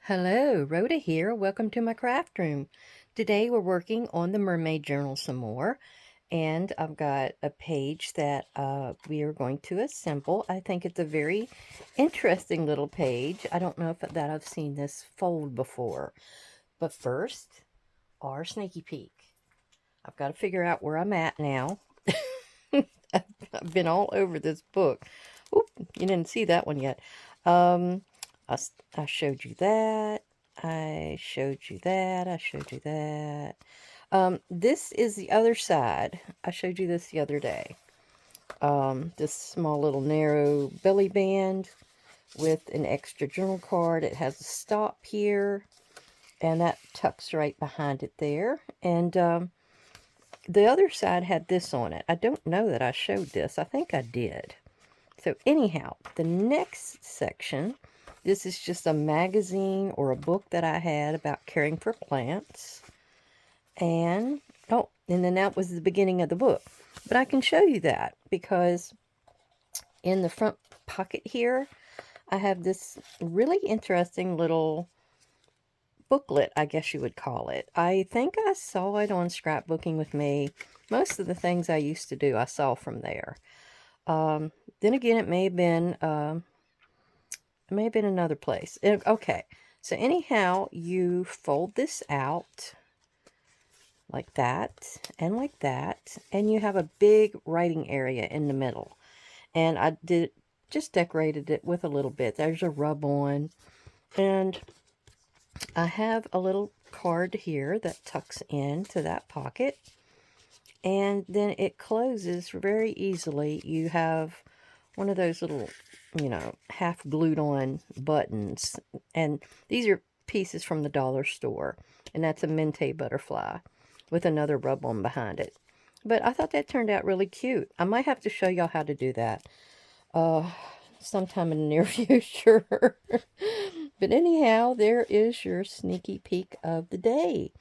Hello, Rhoda here. Welcome to my craft room. Today we're working on the Mermaid Journal some more, and I've got a page that we are going to assemble. I think it's a very interesting little page. I don't know if that I've seen this fold before, but first, our sneaky peek. I've got to figure out where I'm at now. I've been all over this book. Oop, you didn't see that one yet. Um, I showed you that. I showed you that. I showed you that. This is the other side. I showed you this the other day. This small little narrow belly band with an extra journal card. It has a stop here, and that tucks right behind it there. And the other side had this on it. I don't know that I showed this. I think I did. So anyhow, the next section, this is just a magazine or a book that I had about caring for plants. And, oh, and then that was the beginning of the book. But I can show you that because in the front pocket here, I have this really interesting little booklet, I guess you would call it. I think I saw it on Scrapbooking with Me. Most of the things I used to do, I saw from there. Then again, it may have been another place. Okay, so anyhow, you fold this out like that, and you have a big writing area in the middle. And I just decorated it with a little bit. There's a rub on, and I have a little card here that tucks into that pocket, and then it closes very easily. You have one of those little, half glued on buttons, and these are pieces from the dollar store, and that's a mente butterfly with another rub on behind it. But I thought that turned out really cute. I might have to show y'all how to do that uh sometime in the near future. But anyhow, there is your sneaky peek of the day.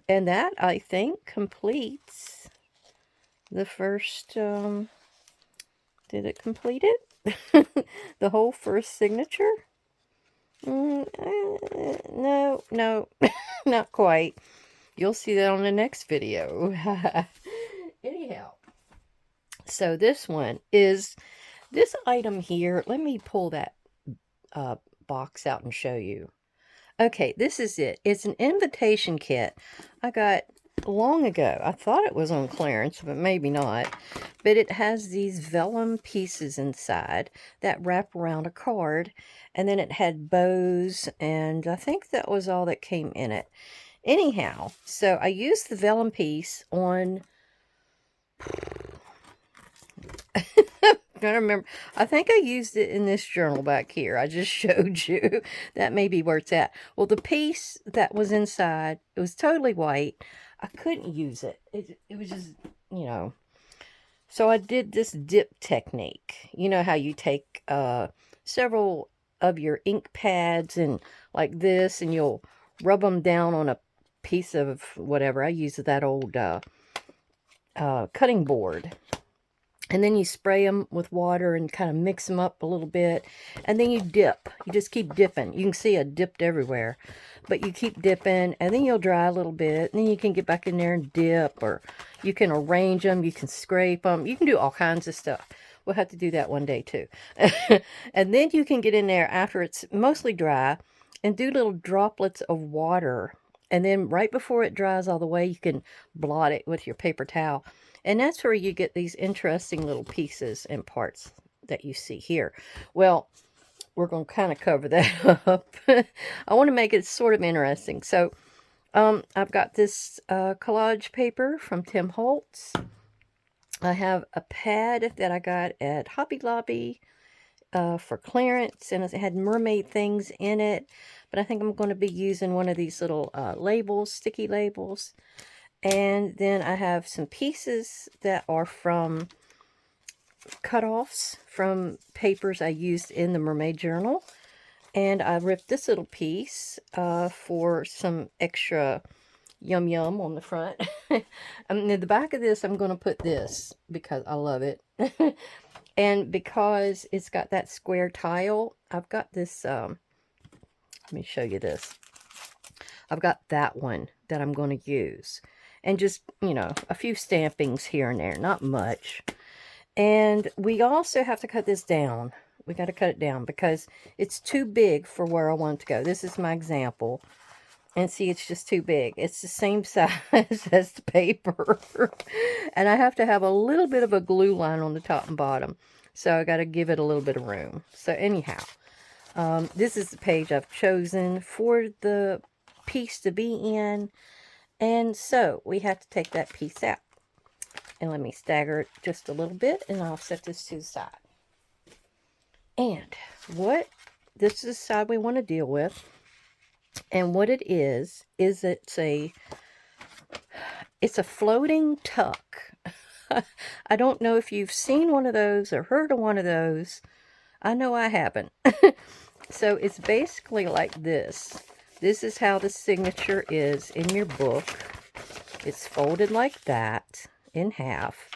And that, I think, completes the first, did it complete it? The whole first signature? No, not quite. You'll see that on the next video. Anyhow, so this one is this item here. Let me pull that box out and show you. Okay, this is it. It's an invitation kit I got long ago. I thought it was on clearance, but maybe not. But it has these vellum pieces inside that wrap around a card, and then it had bows, and I think that was all that came in it. Anyhow, so I used the vellum piece on I don't remember. I think I used it in this journal back here. I just showed you. That may be where it's at. Well, the piece that was inside, it was totally white. I couldn't use it. It was just, you know. So I did this dip technique. You know how you take several of your ink pads and like this, and you'll rub them down on a piece of whatever. I use that old cutting board. And then you spray them with water and kind of mix them up a little bit. And then you dip. You just keep dipping. You can see I dipped everywhere. But you keep dipping, and then you'll dry a little bit. And then you can get back in there and dip. Or you can arrange them. You can scrape them. You can do all kinds of stuff. We'll have to do that one day, too. And then you can get in there after it's mostly dry and do little droplets of water. And then right before it dries all the way, you can blot it with your paper towel. And that's where you get these interesting little pieces and parts that you see here. Well, we're going to kind of cover that up. I want to make it sort of interesting. So, I've got this collage paper from Tim Holtz. I have a pad that I got at Hobby Lobby for clearance, and it had mermaid things in it. But I think I'm going to be using one of these little labels, sticky labels. And then I have some pieces that are from cut-offs from papers I used in the Mermaid Journal. And I ripped this little piece for some extra yum yum on the front. And in the back of this, I'm going to put this because I love it. And because it's got that square tile, I've got this Let me show you this. I've got that one that I'm going to use. And just, you know, a few stampings here and there, not much. And we also have to cut this down. We got to cut it down because it's too big for where I want it to go. This is my example. And see, it's just too big. It's the same size as the paper. And I have to have a little bit of a glue line on the top and bottom. So I got to give it a little bit of room. So anyhow, this is the page I've chosen for the piece to be in. And so we have to take that piece out. And let me stagger it just a little bit, and I'll set this to the side. And this is the side we want to deal with. And what it is it's a floating tuck. I don't know if you've seen one of those or heard of one of those. I know I haven't. So it's basically like this. This is how the signature is in your book. It's folded like that in half.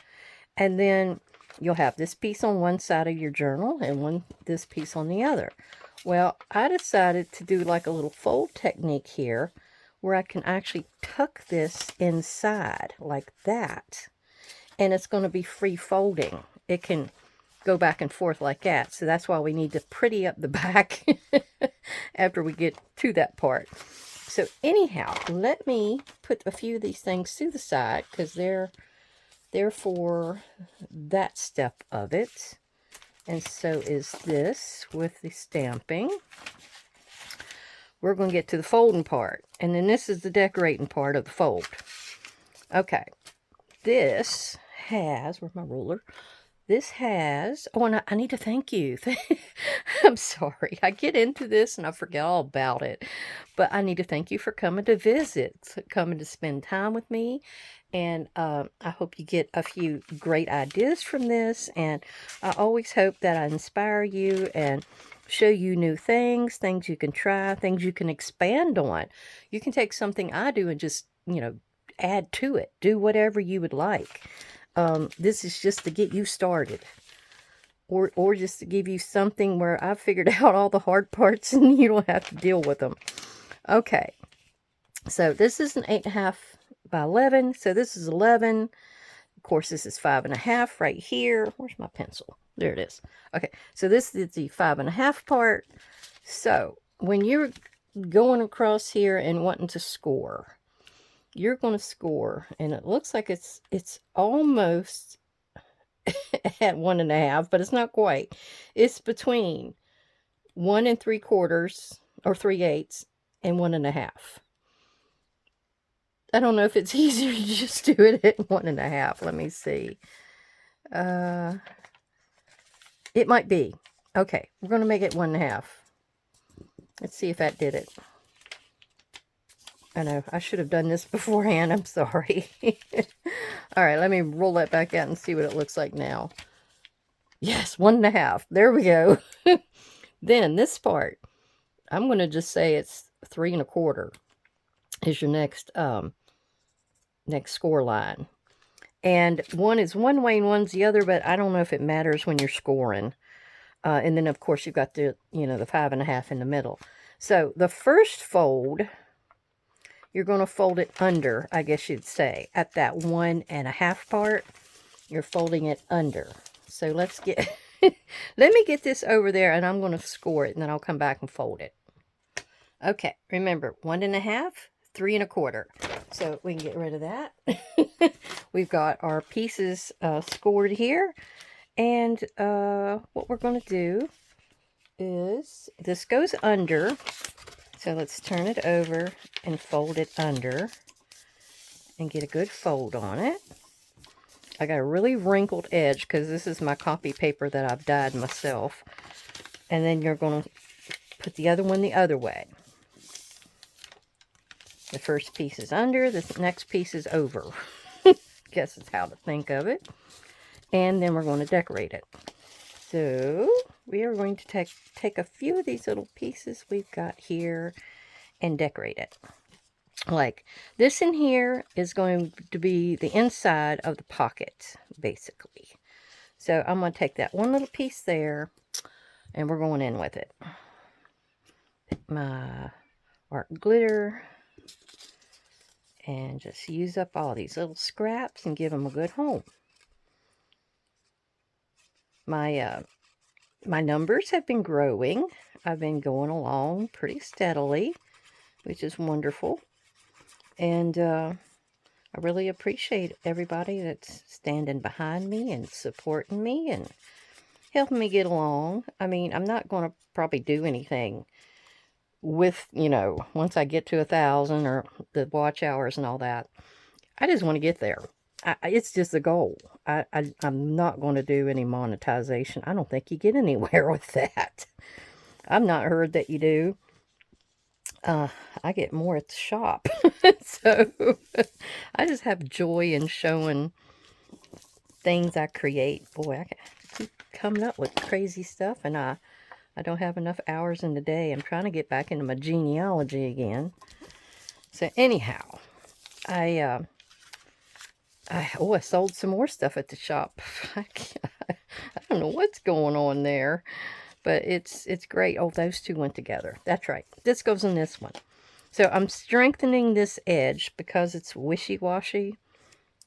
And then you'll have this piece on one side of your journal and this piece on the other. Well, I decided to do like a little fold technique here where I can actually tuck this inside like that. And it's going to be free folding. It can go back and forth like that. So that's why we need to pretty up the back after we get to that part. So anyhow, let me put a few of these things to the side because they're for that step of it. And so is this with the stamping. We're going to get to the folding part. And then this is the decorating part of the fold. Okay. This has, where's my ruler? This has, oh, and I need to thank you. I'm sorry. I get into this and I forget all about it. But I need to thank you for coming to visit, coming to spend time with me. And I hope you get a few great ideas from this. And I always hope that I inspire you and show you new things you can try, things you can expand on. You can take something I do and just, you know, add to it. Do whatever you would like. This is just to get you started. Or just to give you something where I've figured out all the hard parts and you don't have to deal with them. Okay. So this is an 8.5 by 11. So this is 11. Of course, this is 5.5 right here. Where's my pencil? There it is. Okay. So this is the 5.5 part. So when you're going across here and wanting to score, you're going to score, and it looks like it's almost at 1.5, but it's not quite. It's between 1 3/4 or 3/8 and 1.5. I don't know if it's easier to just do it at 1.5. Let me see. It might be. Okay, we're going to make it 1.5. Let's see if that did it. I know, I should have done this beforehand. I'm sorry. All right, let me roll that back out and see what it looks like now. Yes, 1.5. There we go. Then this part, I'm going to just say it's 3 1/4 is your next score line. And one is one way and one's the other, but I don't know if it matters when you're scoring. And then, of course, you've got the 5.5 in the middle. So the first fold, you're going to fold it under, I guess you'd say, at that 1.5 part. You're folding it under. So let's get, let me get this over there, and I'm going to score it, and then I'll come back and fold it. Okay, remember, 1.5, 3 1/4. So we can get rid of that. We've got our pieces scored here. And what we're going to do is, this goes under. So let's turn it over and fold it under and get a good fold on it. I got a really wrinkled edge because this is my copy paper that I've dyed myself. And then you're going to put the other one the other way. The first piece is under, the next piece is over. Guess is how to think of it. And then we're going to decorate it. So we are going to take a few of these little pieces we've got here and decorate it. Like this in here is going to be the inside of the pocket, basically. So I'm going to take that one little piece there and we're going in with it. my art glitter and just use up all these little scraps and give them a good home. My numbers have been growing. I've been going along pretty steadily, which is wonderful. And I really appreciate everybody that's standing behind me and supporting me and helping me get along. I mean, I'm not going to probably do anything with, once I get to 1,000 or the watch hours and all that. I just want to get there. It's just a goal. I'm not going to do any monetization. I don't think you get anywhere with that. I've not heard that you do. I get more at the shop. So I just have joy in showing things I create. Boy, I keep coming up with crazy stuff, and I don't have enough hours in the day. I'm trying to get back into my genealogy again. So anyhow, I sold some more stuff at the shop. I don't know what's going on there, but it's great. Oh, those two went together. That's right. This goes in this one. So I'm strengthening this edge because it's wishy-washy.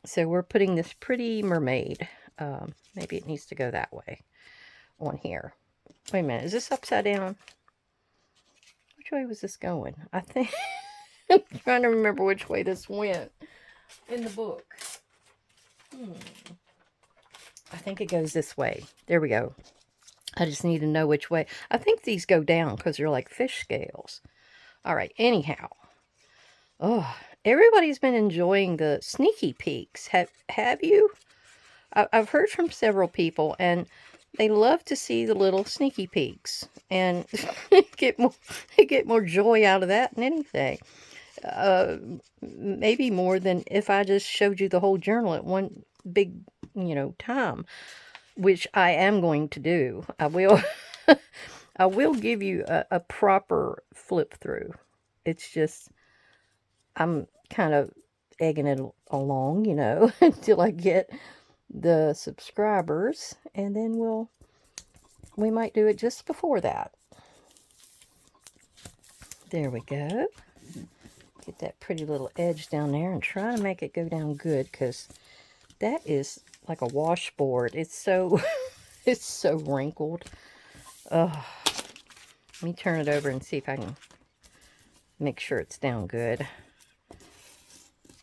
So we're putting this pretty mermaid. Maybe it needs to go that way on here. Wait a minute. Is this upside down? Which way was this going? I think I'm trying to remember which way this went in the book. I think it goes this way. There we go. I just need to know which way. I think these go down because they're like fish scales. All right. Anyhow. Oh, everybody's been enjoying the sneaky peeks. Have you? I've heard from several people, and they love to see the little sneaky peeks, and get more joy out of that than anything. Maybe more than if I just showed you the whole journal at one big, time, which I am going to do. I will. I will give you a proper flip through. It's just I'm kind of egging it along, until I get the subscribers, and then we might do it just before that. There we go. Get that pretty little edge down there and try to make it go down good, because that is like a washboard. It's so it's so wrinkled. Let me turn it over and see if I can make sure it's down good.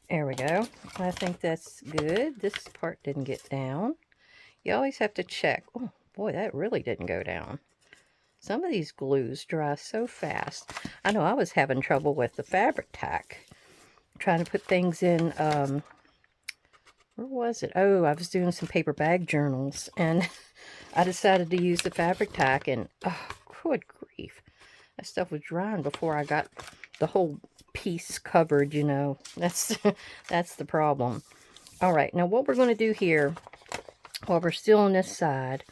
There we go. I think that's good. This part didn't get down. You always have to check. Oh boy, that really didn't go down. Some of these glues dry so fast. I know I was having trouble with the fabric tack. Trying to put things in, where was it? Oh, I was doing some paper bag journals, and I decided to use the fabric tack, and oh, good grief. That stuff was drying before I got the whole piece covered, That's, that's the problem. All right, now what we're going to do here, while we're still on this side,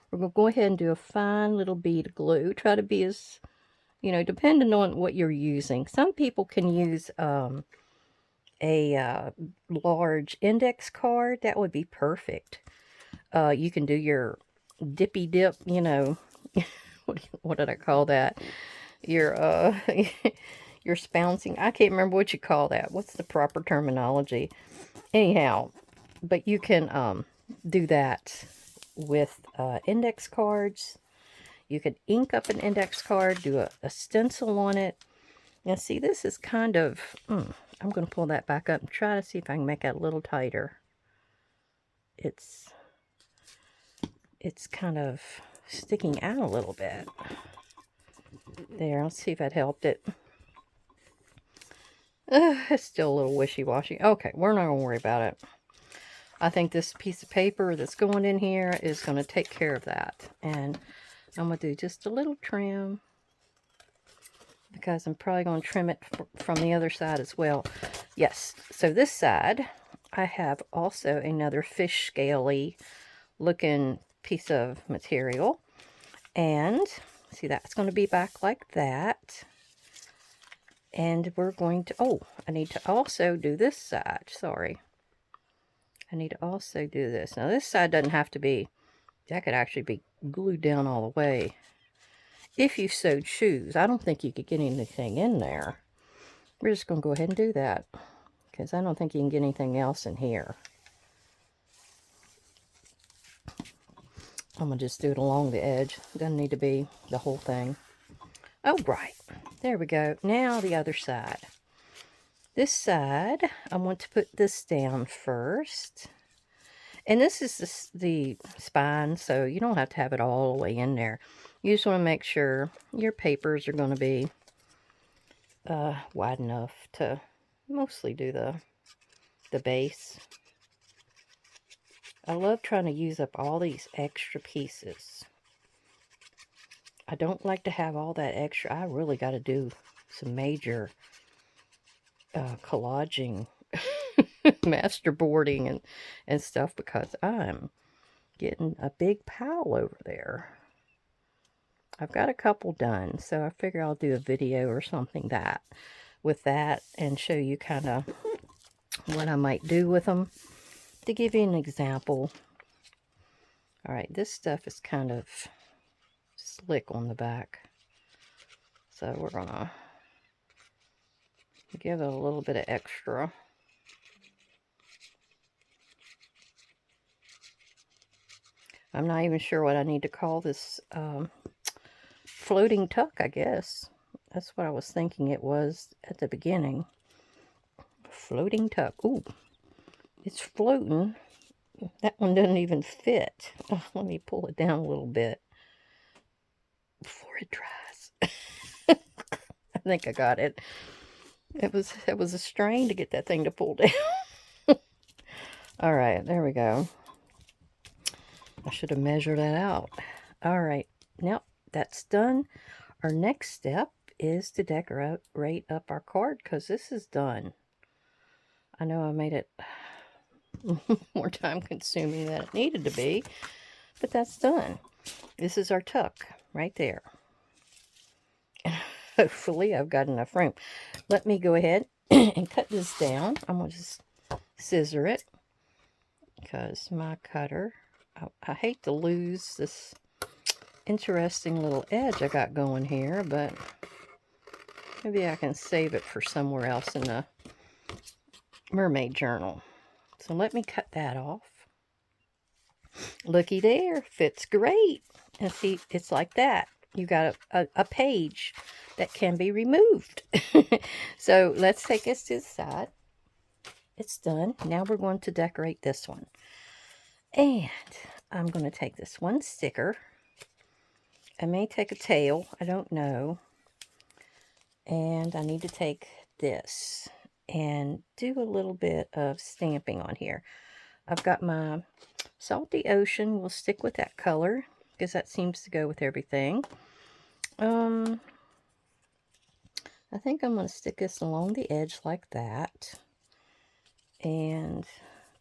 we're going to go ahead and do a fine little bead of glue. Try to be as, depending on what you're using. Some people can use a large index card. That would be perfect. You can do your dippy dip, what did I call that? Your your spouncing. I can't remember what you call that. What's the proper terminology? Anyhow, but you can do that with index cards. You could ink up an index card, do a stencil on it. Now see, this is kind of, I'm going to pull that back up and try to see if I can make it a little tighter. It's kind of sticking out a little bit. There, let's see if that helped it. It's still a little wishy-washy. Okay, we're not going to worry about it. I think this piece of paper that's going in here is going to take care of that. And I'm going to do just a little trim, because I'm probably going to trim it from the other side as well. Yes, so this side, I have also another fish scaly looking piece of material. And see, that's going to be back like that. And we're going to, I need to also do this side. Sorry. I need to also do this. Now, this side doesn't have to be, that could actually be glued down all the way. if you so choose. I don't think you could get anything in there. We're just going to go ahead and do that, because I don't think you can get anything else in here. I'm going to just do it along the edge. Doesn't need to be the whole thing. Oh, right. There we go. Now the other side. This side, I want to put this down first. And this is the spine, so you don't have to have it all the way in there. You just want to make sure your papers are going to be wide enough to mostly do the base. I love trying to use up all these extra pieces. I don't like to have all that extra. I really got to do some major collaging, masterboarding and stuff, because I'm getting a big pile over there. I've got a couple done, so I figure I'll do a video or something with that and show you kind of what I might do with them, to give you an example. All right, this stuff is kind of slick on the back, so we're gonna give it a little bit of extra. I'm not even sure what I need to call this. Floating tuck, I guess. That's what I was thinking it was at the beginning. Floating tuck. Ooh, it's floating. That one doesn't even fit. Oh, let me pull it down a little bit before it dries. I think I got it. It was a strain to get that thing to pull down. All right, there we go. I should have measured that out. All right, now that's done. Our next step is to decorate up our card, because this is done. I know I made it more time consuming than it needed to be, but that's done. This is our tuck right there. Hopefully I've got enough room. Let me go ahead and cut this down. I'm going to just scissor it, because my cutter, I hate to lose this interesting little edge I got going here, but maybe I can save it for somewhere else in the mermaid journal. So let me cut that off. Looky there, fits great. And see, it's like that. You got a page that can be removed. So let's take this to the side. It's done. Now we're going to decorate this one. And I'm going to take this one sticker. I may take a tail, I don't know. And I need to take this and do a little bit of stamping on here. I've got my Salty Ocean. We'll stick with that color, because that seems to go with everything. I think I'm going to stick this along the edge like that. And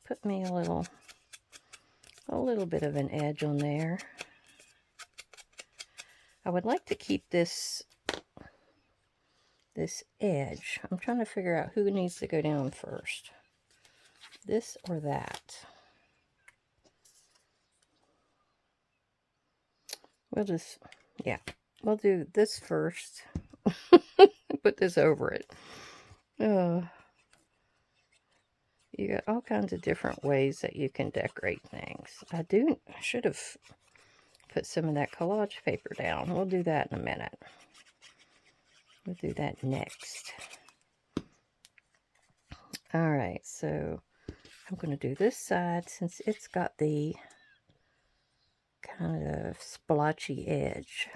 put me a little bit of an edge on there. I would like to keep this edge. I'm trying to figure out who needs to go down first. This or that. We'll do this first. Put this over it. You got all kinds of different ways that you can decorate things. I should have put some of that collage paper down. We'll do that in a minute. We'll do that next. All right, so I'm going to do this side, since it's got the kind of splotchy edge.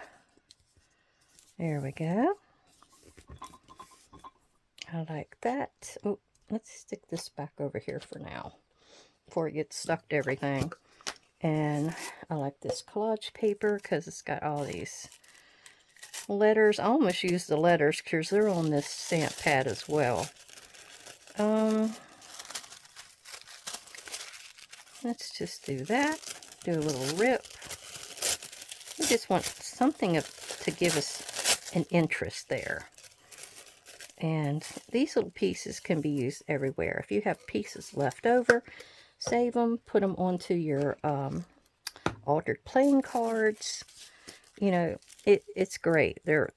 There we go. I like that. Oh, let's stick this back over here for now, before it gets stuck to everything. And I like this collage paper, because it's got all these letters. I almost use the letters because they're on this stamp pad as well. Let's just do that. Do a little rip. We just want something to give us an interest there. And these little pieces can be used everywhere. If you have pieces left over, save them, put them onto your altered playing cards. You know, It's great. They're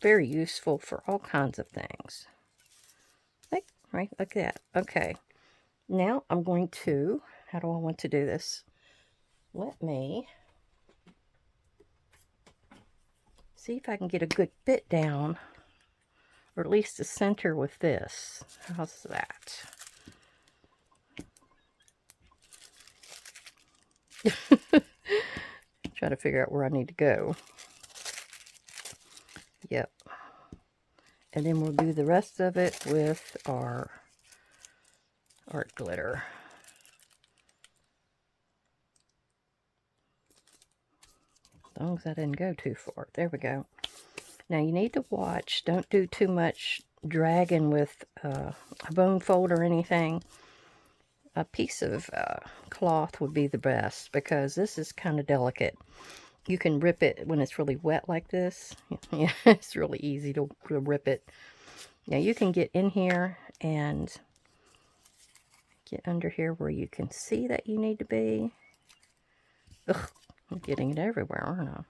very useful for all kinds of things. Right, like that. Okay. Now I'm going to, how do I want to do this? Let me see if I can get a good fit down, or at least the center with this. How's that? Try to figure out where I need to go. Yep. And then we'll do the rest of it with our art glitter. As long as I didn't go too far. There we go. Now you need to watch. Don't do too much dragging with a bone fold or anything. A piece of cloth would be the best, because this is kind of delicate. You can rip it when it's really wet like this. Yeah, it's really easy to rip it. Now you can get in here and get under here where you can see that you need to be. Ugh, I'm getting it everywhere, aren't I?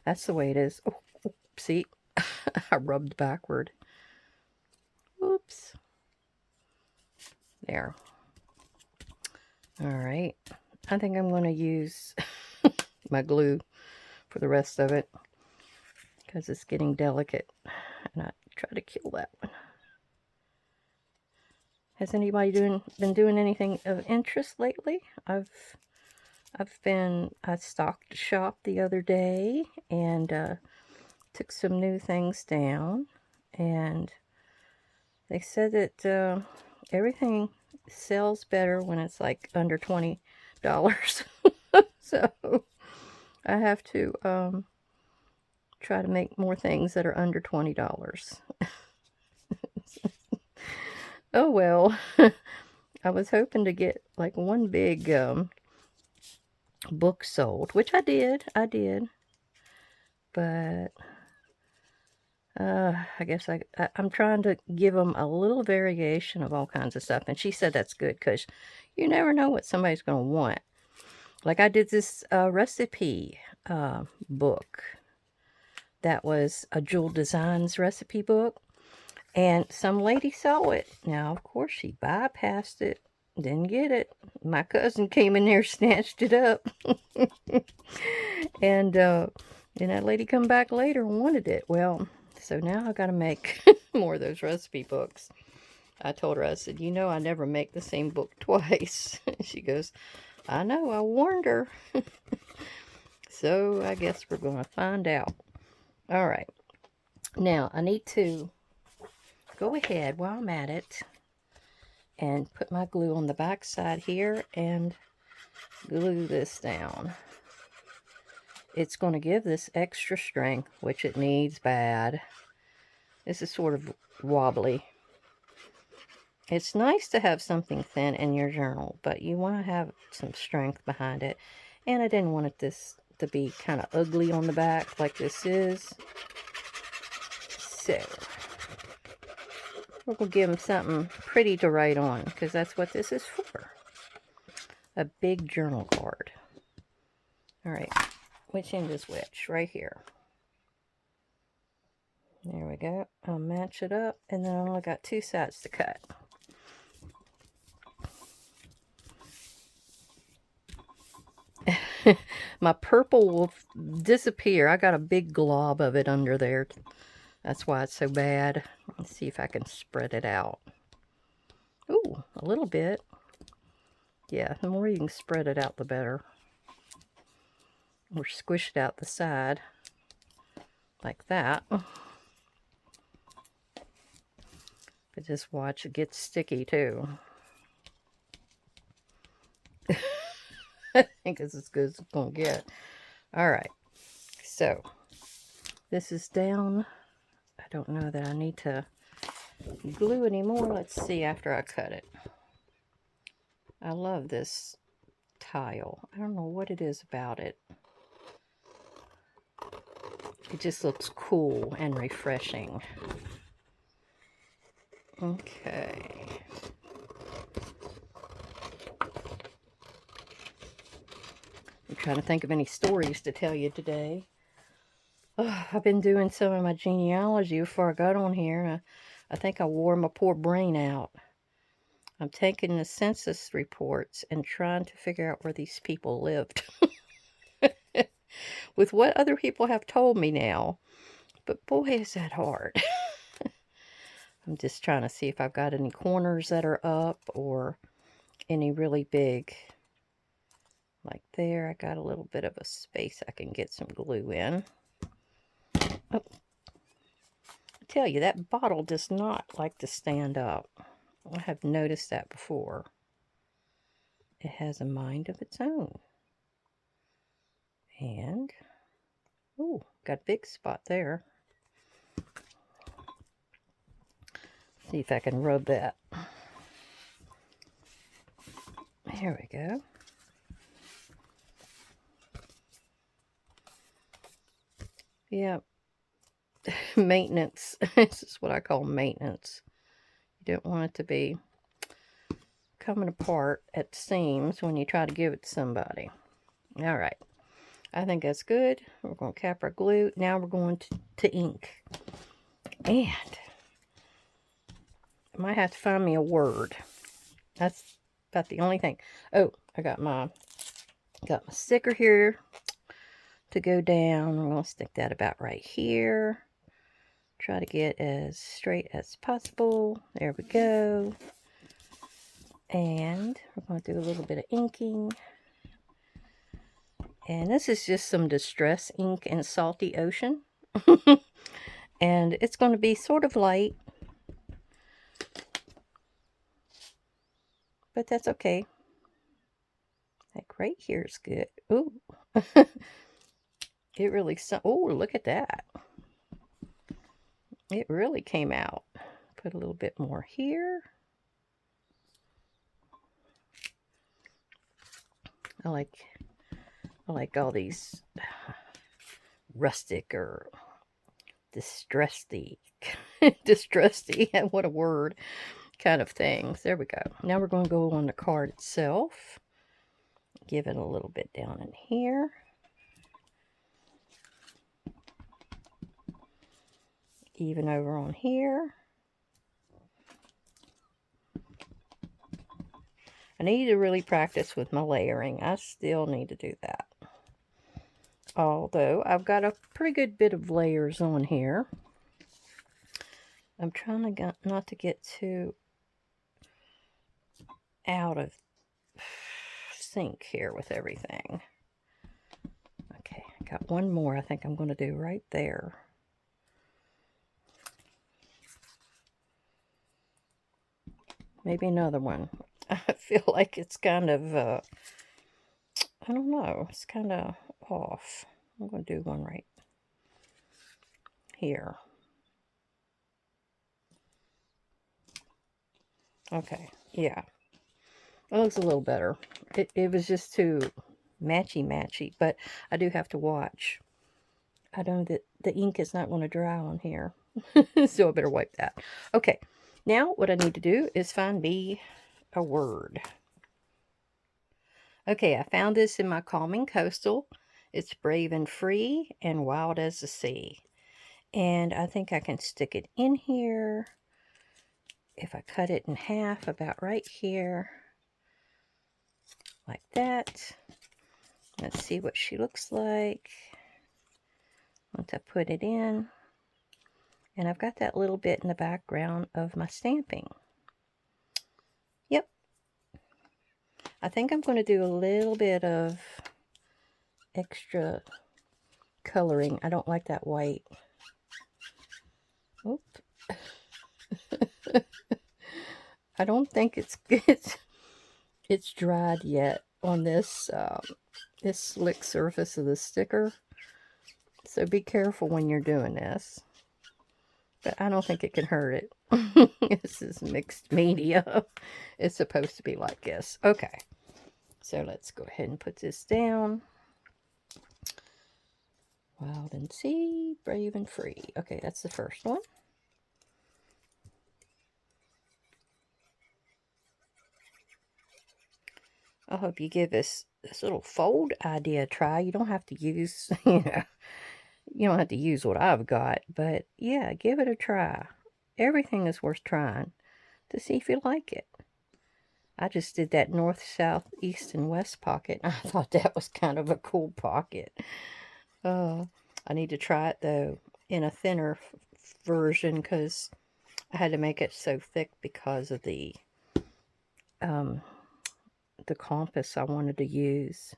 That's the way it is. Oh, see, I rubbed backward. Oops. There. All right. I think I'm going to use my glue for the rest of it, because it's getting delicate, and I try to kill that one. Has anybody been doing anything of interest lately? I stocked a shop the other day and took some new things down, and they said that everything sells better when it's like under $20. So I have to try to make more things that are under $20. Oh well. I was hoping to get like one big book sold, which I did. But I guess I'm trying to give them a little variation of all kinds of stuff. And she said that's good, because you never know what somebody's going to want. Like I did this recipe book. That was a Jewel Designs recipe book. And some lady saw it. Now, of course, she bypassed it. Didn't get it. My cousin came in there, snatched it up. And then that lady come back later and wanted it. Well, so now I got to make more of those recipe books. I told her, I said, you know, I never make the same book twice. She goes, I know, I warned her. So I guess we're going to find out. All right. Now, I need to go ahead while I'm at it and put my glue on the back side here and glue this down. It's going to give this extra strength, which it needs bad. This is sort of wobbly. It's nice to have something thin in your journal, but you want to have some strength behind it. And I didn't want this to be kind of ugly on the back like this is. So we're going to give them something pretty to write on, because that's what this is for. A big journal card. All right. Which end is which? Right here. There we go. I'll match it up, and then I only got two sides to cut. My purple will disappear. I got a big glob of it under there. That's why it's so bad. Let's see if I can spread it out. Ooh, a little bit. Yeah, the more you can spread it out, the better. Or squish it out the side. Like that. But just watch, it gets sticky too. I think it's as good as it's going to get. Alright, so this is down. I don't know that I need to glue anymore. Let's see after I cut it. I love this tile. I don't know what it is about it. It just looks cool and refreshing. Okay. I'm trying to think of any stories to tell you today. Oh, I've been doing some of my genealogy before I got on here, and I think I wore my poor brain out. I'm taking the census reports and trying to figure out where these people lived. With what other people have told me now. But boy, is that hard. I'm just trying to see if I've got any corners that are up or any really big. Like there, I got a little bit of a space I can get some glue in. Oh, I tell you, that bottle does not like to stand up. I have noticed that before. It has a mind of its own. And, oh, got a big spot there. See if I can rub that. There we go. Yeah, maintenance. This is what I call maintenance. You don't want it to be coming apart at the seams when you try to give it to somebody. All right. I think that's good. We're going to cap our glue. Now we're going to ink. And I might have to find me a word. That's about the only thing. Oh, I got my sticker here to go down. I'm going to stick that about right here. Try to get as straight as possible. There we go. And we're going to do a little bit of inking. And this is just some Distress ink in Salty Ocean. And it's going to be sort of light. But that's okay. Like right here is good. Ooh. It really, oh, look at that. It really came out. Put a little bit more here. I like all these rustic or distressy, what a word, kind of things. There we go. Now we're going to go on the card itself. Give it a little bit down in here. Even over on here. I need to really practice with my layering. I still need to do that. Although I've got a pretty good bit of layers on here. I'm trying to not to get too out of sync here with everything. Okay, I got one more I think I'm going to do right there. Maybe another one. I feel like it's kind of, I don't know, it's kind of off. I'm going to do one right here. Okay, yeah. It looks a little better. It was just too matchy, but I do have to watch. I know that the ink is not going to dry on here, so I better wipe that. Okay, now what I need to do is find me a word. Okay, I found this in my Calming Coastal. It's Brave and Free and Wild as the Sea. And I think I can stick it in here. If I cut it in half about right here. Like that. Let's see what she looks like. Once I put it in. And I've got that little bit in the background of my stamping. Yep. I think I'm going to do a little bit of extra coloring. I don't like that white. Oop. I don't think it's dried yet on this this slick surface of the sticker. So be careful when you're doing this. But I don't think it can hurt it. This is mixed media. It's supposed to be like this. Okay. So let's go ahead and put this down. Wild and Sea, Brave and Free. Okay, that's the first one. I hope you give this little fold idea a try. You don't have to use, You don't have to use what I've got, but yeah, give it a try. Everything is worth trying to see if you like it. I just did that north, south, east, and west pocket. I thought that was kind of a cool pocket. Uh, I need to try it, though, in a thinner version because I had to make it so thick because of um, the compass I wanted to use.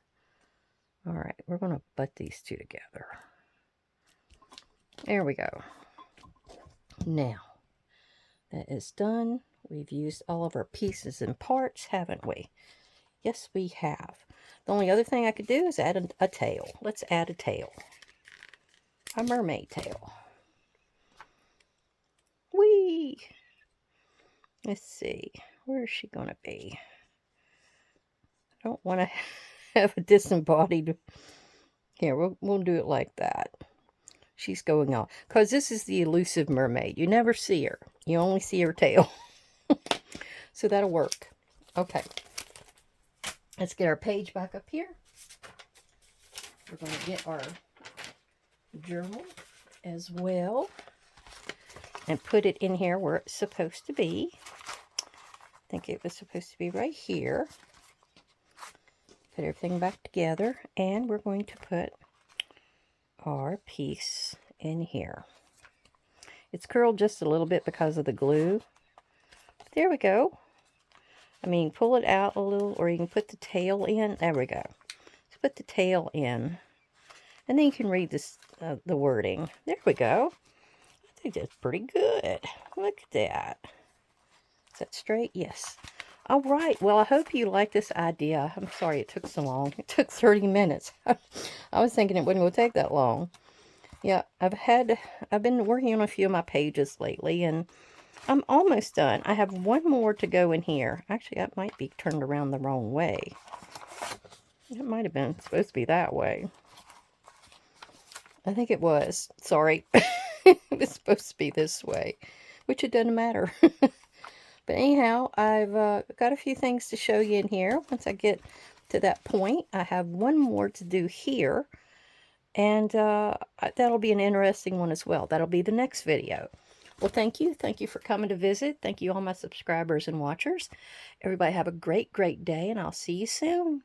All right, we're going to butt these two together. There we go. Now, that is done. We've used all of our pieces and parts, haven't we? Yes, we have. The only other thing I could do is add a tail. Let's add a tail. A mermaid tail. Whee! Let's see. Where is she going to be? I don't want to have a disembodied... Here, we'll do it like that. She's going on. Because this is the elusive mermaid. You never see her. You only see her tail. So that'll work. Okay. Let's get our page back up here. We're going to get our journal as well and put it in here where it's supposed to be. I think it was supposed to be right here. Put everything back together, and we're going to put our piece in here. It's curled just a little bit because of the glue. There we go. I mean, pull it out a little, or you can put the tail in. There we go. Let's put the tail in, and then you can read this, the wording. There we go. I think that's pretty good. Look at that. Is that straight? Yes. All right. Well, I hope you like this idea. I'm sorry it took so long. It took 30 minutes. I was thinking it wasn't going to take that long. Yeah, I've been working on a few of my pages lately, and I'm almost done. I have one more to go in here. Actually, that might be turned around the wrong way. It might have been supposed to be that way. I think it was. Sorry. It was supposed to be this way, which it doesn't matter. But anyhow, I've got a few things to show you in here. Once I get to that point, I have one more to do here. And that'll be an interesting one as well. That'll be the next video. Well, thank you. Thank you for coming to visit. Thank you, all my subscribers and watchers. Everybody have a great, great day, and I'll see you soon.